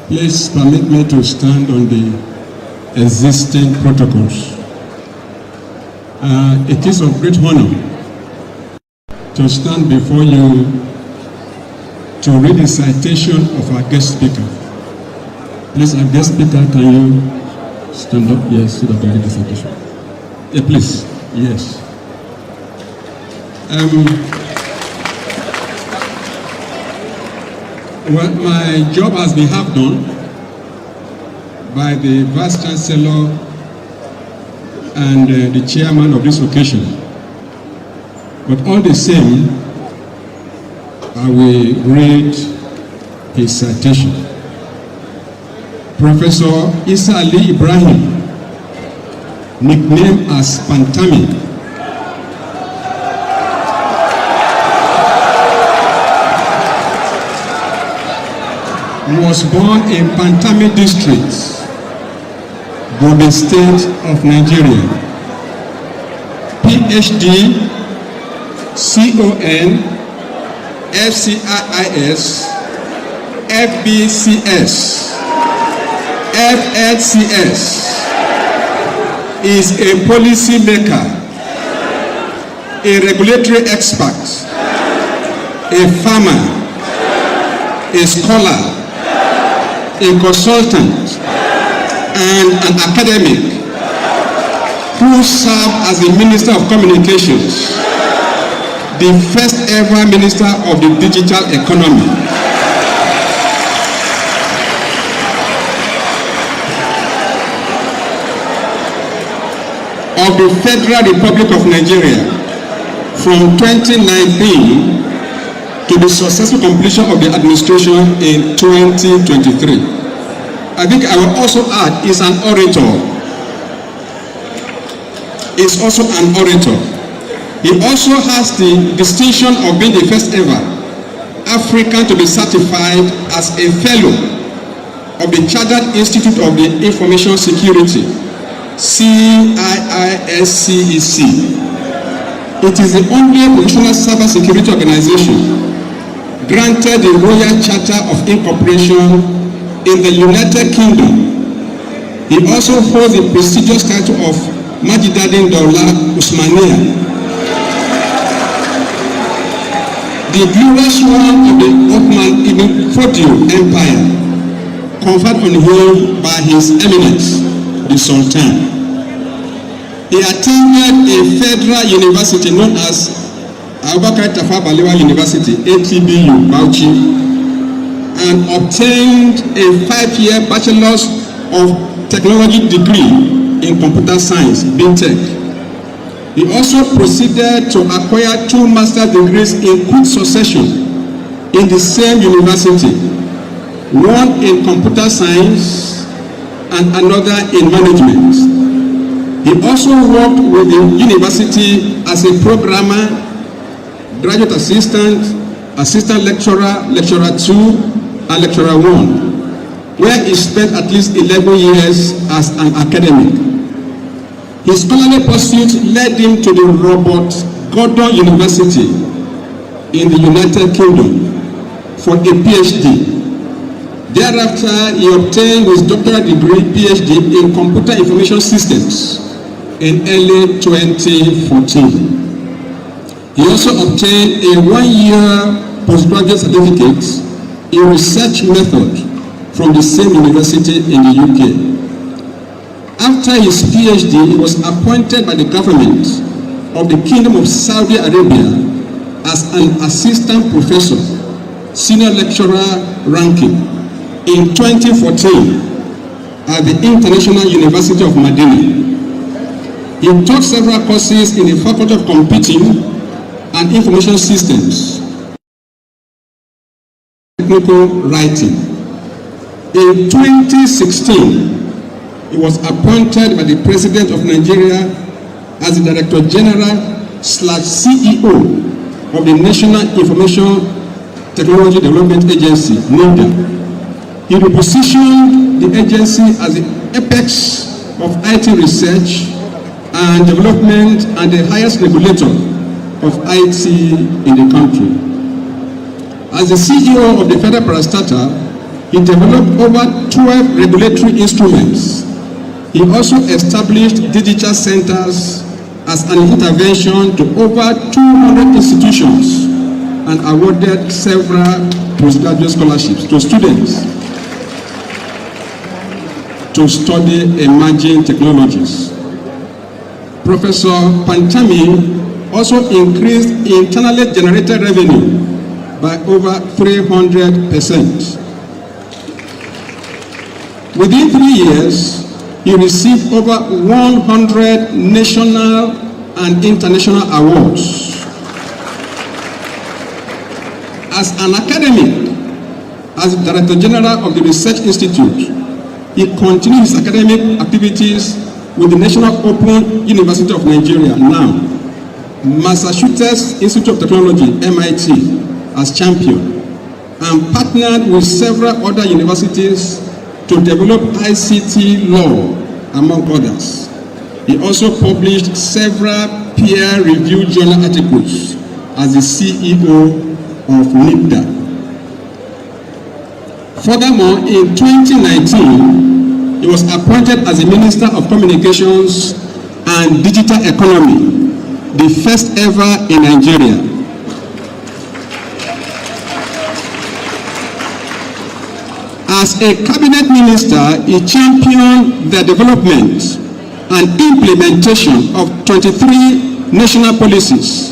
Please permit me to stand on the existing protocols. It is of great honor to stand before you to read the citation of our guest speaker. Please, our guest speaker, can you stand up? Yes, so that I read the citation. Yeah, please. Yes. Well, my job has been half done by the Vice Chancellor and the chairman of this occasion. But all the same, I will read his citation. Professor Isa Ali Ibrahim, nicknamed as Pantami, was born in Pantami district, Gombe State of Nigeria. PhD, CON, FCIIS, FBCS, FHCS, is a policy maker, a regulatory expert, a farmer, a scholar, a consultant, and an academic who served as the Minister of Communications, the first ever Minister of the Digital Economy. Of the Federal Republic of Nigeria from 2019 to the successful completion of the administration in 2023. I think I will also add, is an orator. Is also an orator. He also has the distinction of being the first ever African to be certified as a fellow of the Chartered Institute of the Information Security, CIISCEC. It is the only professional cybersecurity organization granted the Royal Charter of Incorporation in the United Kingdom. He also holds the prestigious title of Majidadin Dawla Usmania, the glorious one of the Ottoman Ibn Fodyo Empire, conferred on him by His Eminence, the Sultan. He attended a federal university known as Abubakar Tafawa Balewa University, ATBU, Bauchi, and obtained a 5-year Bachelor's of Technology degree in Computer Science, BTech. He also proceeded to acquire 2 master's degrees in quick succession in the same university, one in Computer Science and another in Management. He also worked with the university as a programmer, graduate assistant, assistant lecturer, lecturer 2, and lecturer 1, where he spent at least 11 years as an academic. His scholarly pursuit led him to the Robert Gordon University in the United Kingdom for a PhD. Thereafter, he obtained his doctoral degree, PhD, in Computer Information Systems in early 2014. He also obtained a 1-year postgraduate certificate in research method from the same university in the UK. After his PhD, he was appointed by the government of the Kingdom of Saudi Arabia as an assistant professor, senior lecturer ranking in 2014 at the International University of Medina. He taught several courses in the Faculty of Computing and Information Systems, Technical Writing. In 2016, he was appointed by the President of Nigeria as the Director General / CEO of the National Information Technology Development Agency, NIDA. He repositioned the agency as the apex of IT research and development and the highest regulator of IT in the country. As the CEO of the Federal Parastatal, he He developed over 12 regulatory instruments. He also established digital centers as an intervention to over 200 institutions and awarded several postgraduate scholarships to students to study emerging technologies. Professor Pantami also increased internally generated revenue by over 300%. Within 3 years, he received over 100 national and international awards. As an academic, as Director General of the Research Institute, he continued his academic activities with the National Open University of Nigeria, now Massachusetts Institute of Technology, MIT, as champion, and partnered with several other universities to develop ICT law, among others. He also published several peer-reviewed journal articles as the CEO of NIPDA. Furthermore, in 2019, he was appointed as the Minister of Communications and Digital Economy, the first ever in Nigeria. As a cabinet minister, he championed the development and implementation of 23 national policies,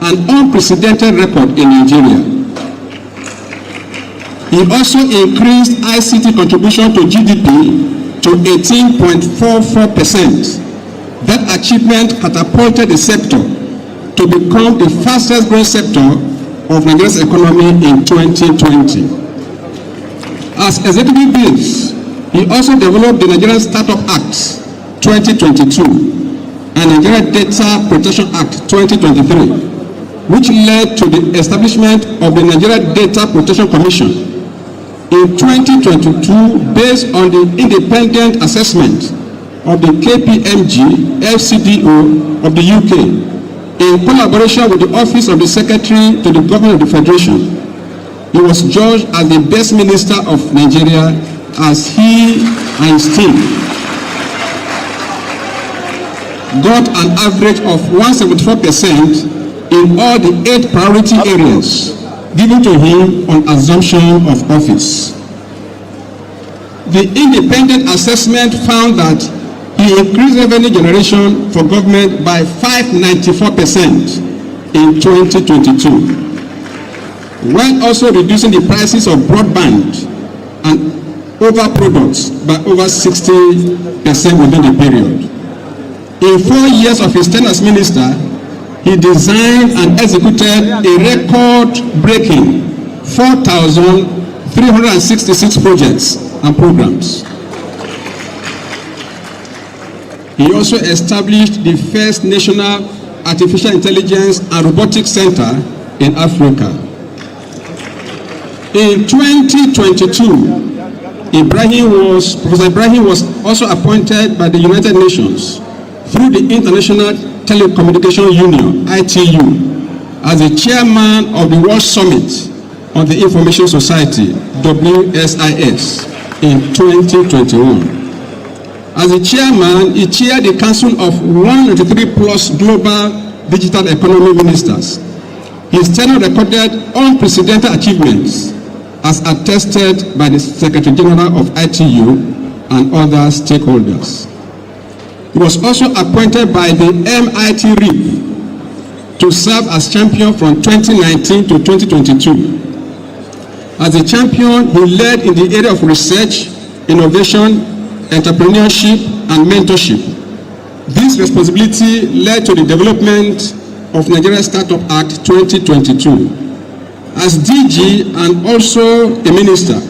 an unprecedented record in Nigeria. He also increased ICT contribution to GDP to 18.44%. That achievement catapulted the sector to become the fastest growing sector of Nigeria's economy in 2020. As executive bills, he also developed the Nigerian Startup Act 2022 and Nigeria Data Protection Act 2023, which led to the establishment of the Nigeria Data Protection Commission in 2022 based on the independent assessment of the KPMG FCDO of the UK in collaboration with the Office of the Secretary to the Government of the Federation. He was judged as the best minister of Nigeria as he and his team got an average of 174% in all the 8 priority areas given to him on assumption of office. The independent assessment found that he increased revenue generation for government by 594% in 2022. While also reducing the prices of broadband and other products by over 60% within the period. In 4 years of his tenure as minister, he designed and executed a record-breaking 4,366 projects and programs. He also established the first national artificial intelligence and robotics center in Africa. In 2022, Professor Ibrahim was also appointed by the United Nations through the International Telecommunication Union, ITU, as the chairman of the World Summit on the Information Society, WSIS, in 2021. As the chairman, he chaired the Council of 193 plus global digital economy ministers. His tenure recorded unprecedented achievements as attested by the Secretary General of ITU and other stakeholders. He was also appointed by the MIT RIP to serve as champion from 2019 to 2022. As a champion, he led in the area of research, innovation, entrepreneurship, and mentorship. This responsibility led to the development of Nigeria Startup Act 2022. As DG and also a minister,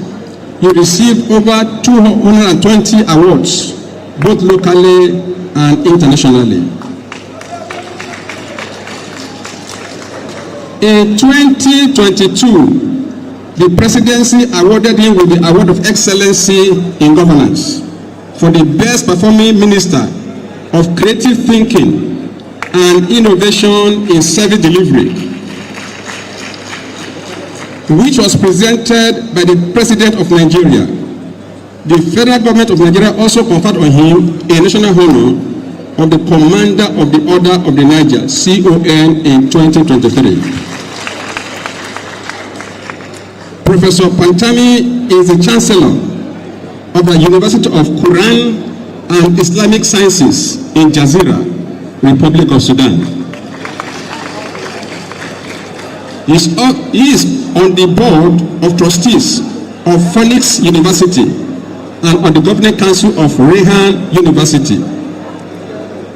he received over 220 awards, both locally and internationally. In 2022, the presidency awarded him with the Award of Excellency in Governance for the best performing minister of creative thinking and innovation in service delivery. which was presented by the President of Nigeria. The federal government of Nigeria also conferred on him a national honor of the Commander of the Order of the Niger, CON, in 2023. Professor Pantami is the Chancellor of the University of Quran and Islamic Sciences in Jazeera, Republic of Sudan. He is on the board of trustees of Phoenix University and on the governing council of Rehan University.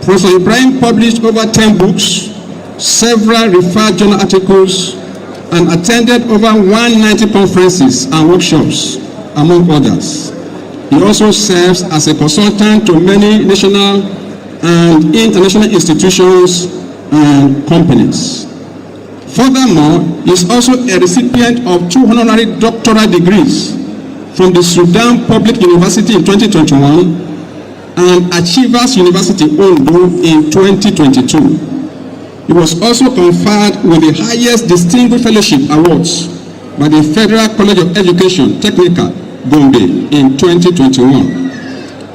Professor Ibrahim published over 10 books, several referred journal articles, and attended over 190 conferences and workshops, among others. He also serves as a consultant to many national and international institutions and companies. Furthermore, he is also a recipient of 2 honorary doctoral degrees from the Sudan Public University in 2021 and Achievers University Ondo in 2022. He was also conferred with the highest distinguished fellowship awards by the Federal College of Education, Technical, Gombe in 2021,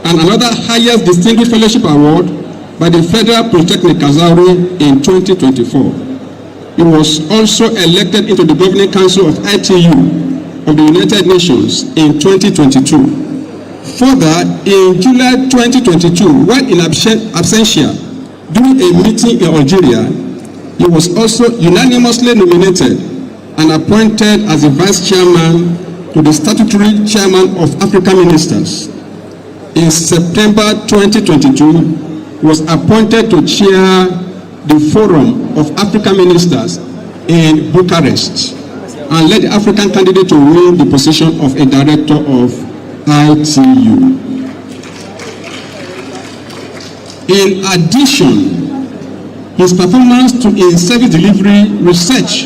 and another highest distinguished fellowship award by the Federal Polytechnic Kazauri in 2024. He was also elected into the Governing Council of ITU of the United Nations in 2022. Further, in July 2022, while in absentia during a meeting in Algeria, he was also unanimously nominated and appointed as the Vice Chairman to the statutory Chairman of African Ministers. In September 2022, he was appointed to chair the Forum of African Ministers in Bucharest and led the African candidate to win the position of a director of ITU. In addition, his performance in service delivery, research,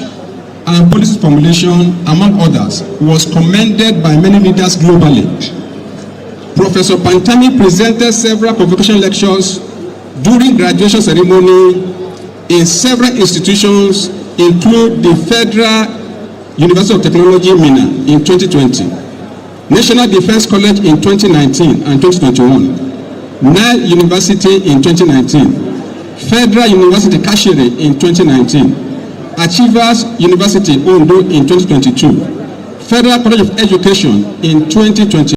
and policy formulation, among others, was commended by many leaders globally. Professor Pantami presented several convocation lectures during graduation ceremony in several institutions, including the Federal University of Technology, Minna, in 2020, National Defense College in 2019 and 2021, Nile University in 2019, Federal University Kashiri in 2019, Achievers University Ondo in 2022, Federal College of Education in 2020.